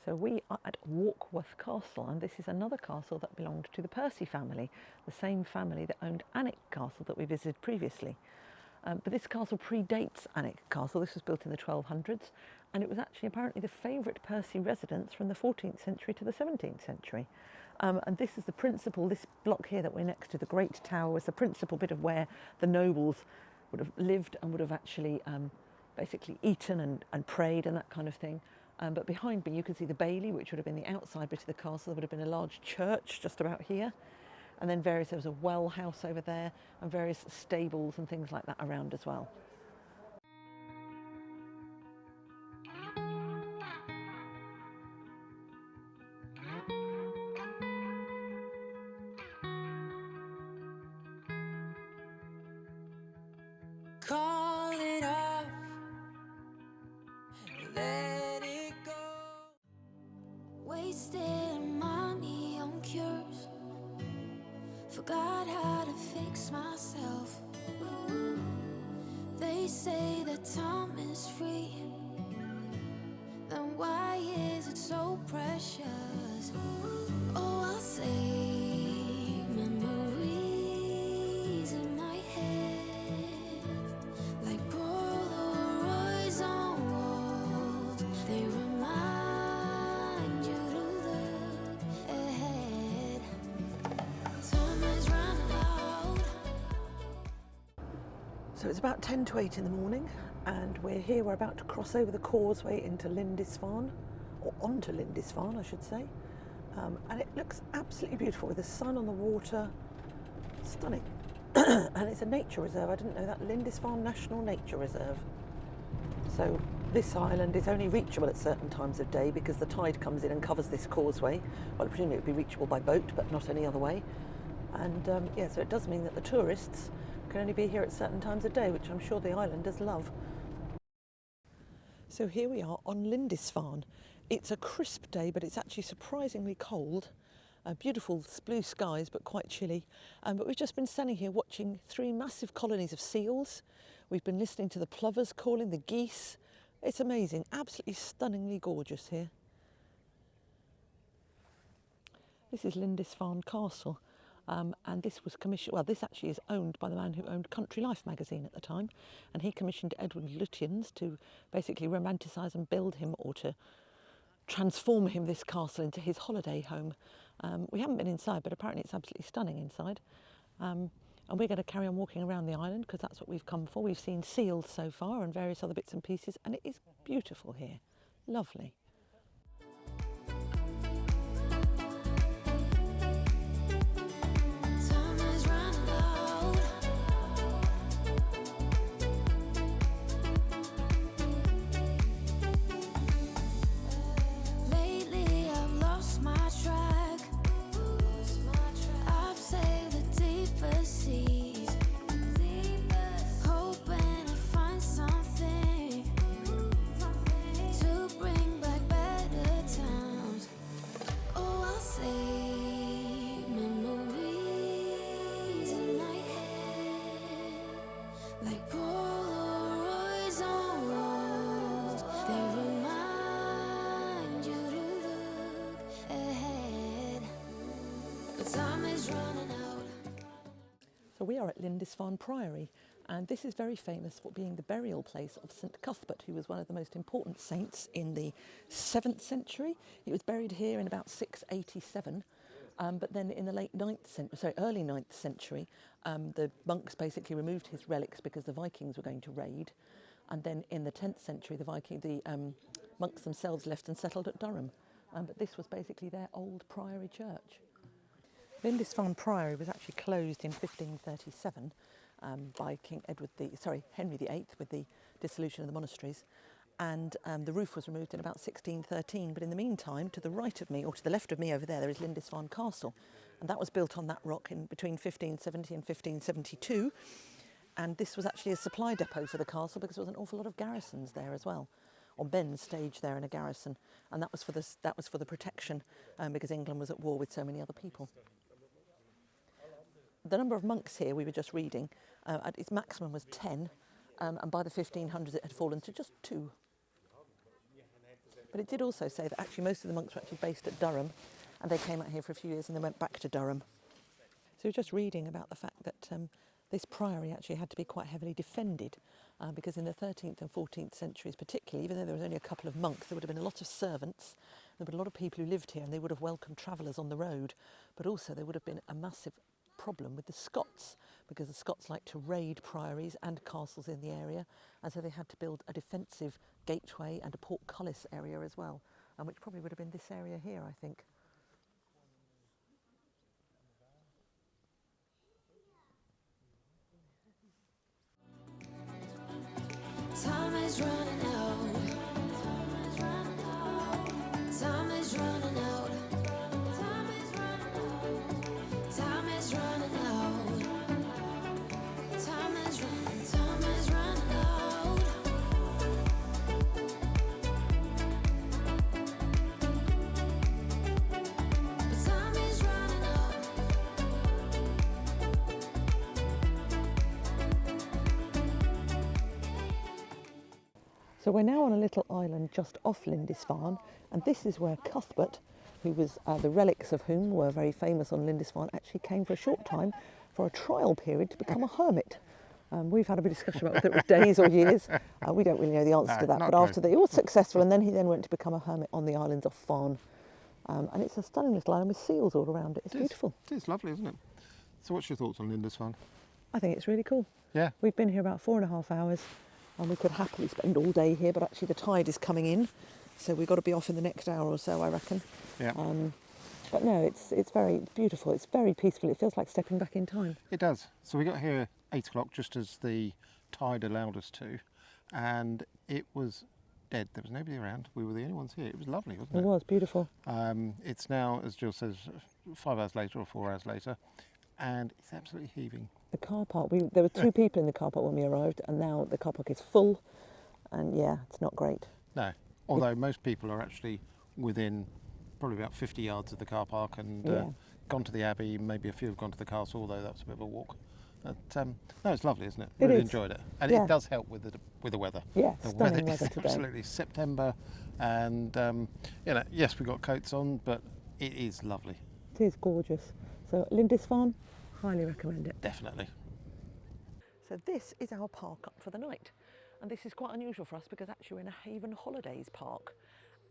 So we are at Walworth Castle, and this is another castle that belonged to the Percy family, the same family that owned Alnwick Castle that we visited previously. But this castle predates Alnwick Castle. This was built in the 1200s, and it was actually apparently the favourite Percy residence from the 14th century to the 17th century. And this is the principal, this block here that we're next to, the Great Tower, was the principal bit of where the nobles would have lived and would have actually basically eaten and prayed and that kind of thing. But behind me you can see the bailey, which would have been the outside bit of the castle. There would have been a large church just about here, and then there was a well house over there and various stables and things like that around as well. Call it off, let it go. Wasting money on cures, forgot how to fix myself. They say that time is free, then why is it so precious? Oh, I'll save memories in my head, like Polaroids on walls. They remind you to look ahead. Time is running out. So it's about 10 to 8 in the morning, and we're here. We're about to cross over the causeway into Lindisfarne, or onto Lindisfarne I should say, and it looks absolutely beautiful with the sun on the water. Stunning. And it's a nature reserve. I didn't know that. Lindisfarne National Nature Reserve. So this island is only reachable at certain times of day because the tide comes in and covers this causeway. Well, I presume it would be reachable by boat, but not any other way. And yeah, so it does mean that the tourists can only be here at certain times of day, which I'm sure the islanders love. So here we are on Lindisfarne. It's a crisp day, but it's actually surprisingly cold. Beautiful blue skies, but quite chilly. But we've just been standing here watching 3 massive colonies of seals. We've been listening to the plovers calling, the geese. It's amazing, absolutely stunningly gorgeous here. This is Lindisfarne Castle. And this was commissioned, well, this actually is owned by the man who owned Country Life magazine at the time, and he commissioned Edward Lutyens to basically romanticise and build him, or to transform him, this castle, into his holiday home. We haven't been inside, but apparently it's absolutely stunning inside. And we're going to carry on walking around the island because that's what we've come for. We've seen seals so far and various other bits and pieces, and it is beautiful here. Lovely. So we are at Lindisfarne Priory, and this is very famous for being the burial place of St Cuthbert, who was one of the most important saints in the 7th century. He was buried here in about 687, but then in the early 9th century, the monks basically removed his relics because the Vikings were going to raid, and then in the 10th century the monks themselves left and settled at Durham, but this was basically their old priory church. Lindisfarne Priory was actually closed in 1537 by Henry VIII with the dissolution of the monasteries, and the roof was removed in about 1613. But in the meantime, to the right of me, or to the left of me over there is Lindisfarne Castle, and that was built on that rock in between 1570 and 1572. And this was actually a supply depot for the castle because there was an awful lot of garrisons there as well, or men staged there in a garrison, and that was for the protection because England was at war with so many other people. The number of monks here, we were just reading, its maximum was 10, and by the 1500s it had fallen to just 2. But it did also say that actually most of the monks were actually based at Durham, and they came out here for a few years and then went back to Durham. So we're just reading about the fact that this priory actually had to be quite heavily defended because in the 13th and 14th centuries particularly, even though there was only a couple of monks, there would have been a lot of servants, there would have been a lot of people who lived here, and they would have welcomed travellers on the road, but also there would have been a massive problem with the Scots, because the Scots liked to raid priories and castles in the area, and so they had to build a defensive gateway and a portcullis area as well, which probably would have been this area here, I think. Time is running out. Time is running out. Time is running out. Time is running out. Time is running out. Time is running out. But time is running out. So we're now on a little island just off Lindisfarne, and this is where Cuthbert, who was the relics of whom were very famous on Lindisfarne, actually came for a short time for a trial period to become a hermit. We've had a bit of discussion about whether it was days or years. We don't really know the answer to that, but after he was successful, and then he went to become a hermit on the islands off Farne. And it's a stunning little island with seals all around it. It's beautiful. It is lovely, isn't it? So what's your thoughts on Lindisfarne? I think it's really cool. Yeah. We've been here about 4.5 hours, and we could happily spend all day here, but actually the tide is coming in, so we've got to be off in the next hour or so, I reckon. Yeah. But no, it's very beautiful. It's very peaceful. It feels like stepping back in time. It does. So we got here 8 o'clock, just as the tide allowed us to, and it was dead. There was nobody around. We were the only ones here. It was lovely, wasn't it? It was beautiful. It's now, as Jill says, 5 hours later or 4 hours later, and it's absolutely heaving. The car park, there were 2 people in the car park when we arrived, and now the car park is full, and yeah, it's not great. No, although most people are actually within probably about 50 yards of the car park and gone to the Abbey. Maybe a few have gone to the castle, although that was a bit of a walk. But no, it's lovely, isn't it? It Really is. enjoyed it, and Yeah. it does help with the weather. Yeah, The stunning weather is weather today. absolutely September, and yes, we got coats on, but it is lovely, It is gorgeous. So Lindisfarne, highly recommend it. definitely. So this is our park up for the night, and this is quite unusual for us because actually we're in a Haven Holidays park,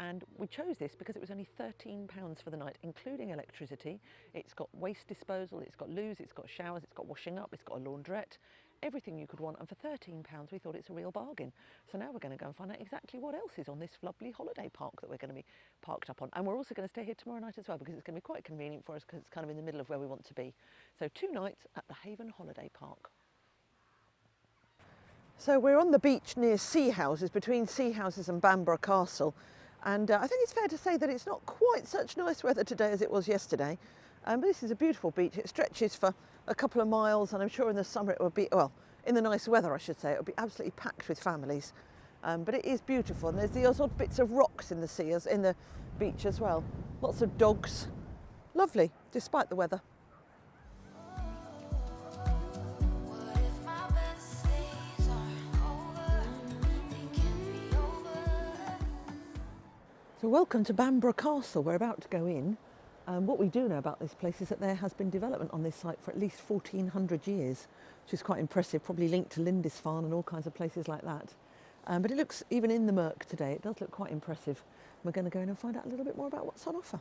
and we chose this because it was only £13 for the night, including electricity. It's got waste disposal, it's got loos, it's got showers, it's got washing up, it's got a laundrette, everything you could want, and for £13 we thought it's a real bargain. So now we're going to go and find out exactly what else is on this lovely holiday park that we're going to be parked up on, and we're also going to stay here tomorrow night as well because it's going to be quite convenient for us because it's kind of in the middle of where we want to be. So 2 nights at the Haven Holiday Park. So we're on the beach near Sea Houses, between Sea Houses and Bamburgh Castle, and I think it's fair to say that it's not quite such nice weather today as it was yesterday, but this is a beautiful beach. It stretches for a couple of miles, and I'm sure in the summer it would be, well, in the nice weather I should say, it would be absolutely packed with families, but it is beautiful, and there's these odd bits of rocks in the sea, in the beach as well. Lots of dogs. Lovely, despite the weather. What if my best days are over? They can be over. So welcome to Bamburgh Castle. We're about to go in. What we do know about this place is that there has been development on this site for at least 1400 years, which is quite impressive, probably linked to Lindisfarne and all kinds of places like that. But it looks, even in the murk today, it does look quite impressive. We're going to go in and find out a little bit more about what's on offer.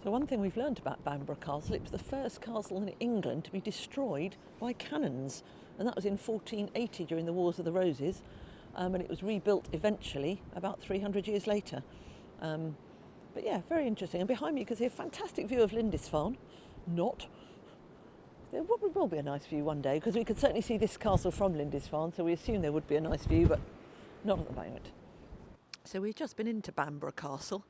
So one thing we've learned about Bamburgh Castle, it was the first castle in England to be destroyed by cannons, and that was in 1480 during the Wars of the Roses, and it was rebuilt eventually about 300 years later. But yeah, very interesting. And behind me you can see a fantastic view of Lindisfarne. Not. There will be a nice view one day, because we could certainly see this castle from Lindisfarne, so we assume there would be a nice view, but not at the moment. So we've just been into Bamburgh Castle,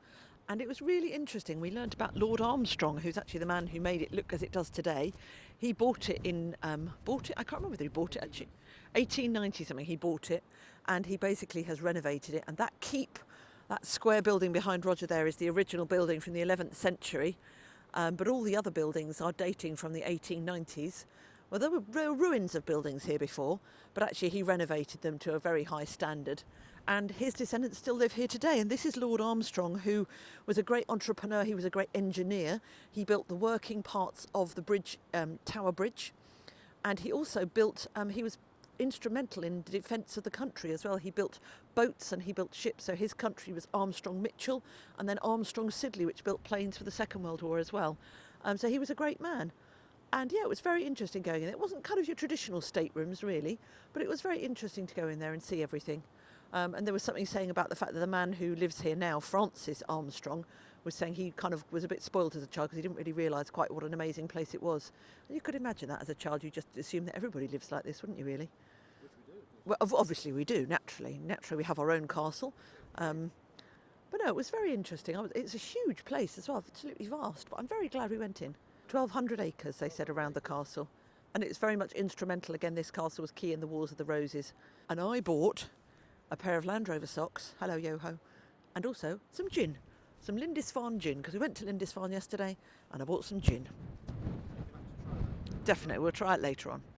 and it was really interesting. We learnt about Lord Armstrong, who's actually the man who made it look as it does today. He bought it in, I can't remember whether he bought it actually, 1890 something he bought it, and he basically has renovated it, and that keep, that square building behind Roger there is the original building from the 11th century, but all the other buildings are dating from the 1890s. Well, there were ruins of buildings here before, but actually he renovated them to a very high standard, and his descendants still live here today. And this is Lord Armstrong, who was a great entrepreneur. He was a great engineer. He built the working parts of the bridge, Tower Bridge, and he also built, he was instrumental in the defence of the country as well. He built boats and he built ships. So his country was Armstrong Mitchell, and then Armstrong Siddeley, which built planes for the Second World War as well. So he was a great man. And yeah, it was very interesting going in. It wasn't kind of your traditional staterooms really, but it was very interesting to go in there and see everything. And there was something saying about the fact that the man who lives here now, Francis Armstrong, was saying he kind of was a bit spoiled as a child because he didn't really realise quite what an amazing place it was. And you could imagine that as a child, you just assume that everybody lives like this, wouldn't you really? Which we do. Well, obviously we do, naturally. Naturally we have our own castle. But no, it was very interesting. It's a huge place as well, absolutely vast, but I'm very glad we went in. 1,200 acres, they said, around the castle. And it's very much instrumental. Again, this castle was key in the Wars of the Roses. And I bought a pair of Land Rover socks, hello yo-ho, and also some gin, some Lindisfarne gin, because we went to Lindisfarne yesterday and I bought some gin. Definitely, we'll try it later on.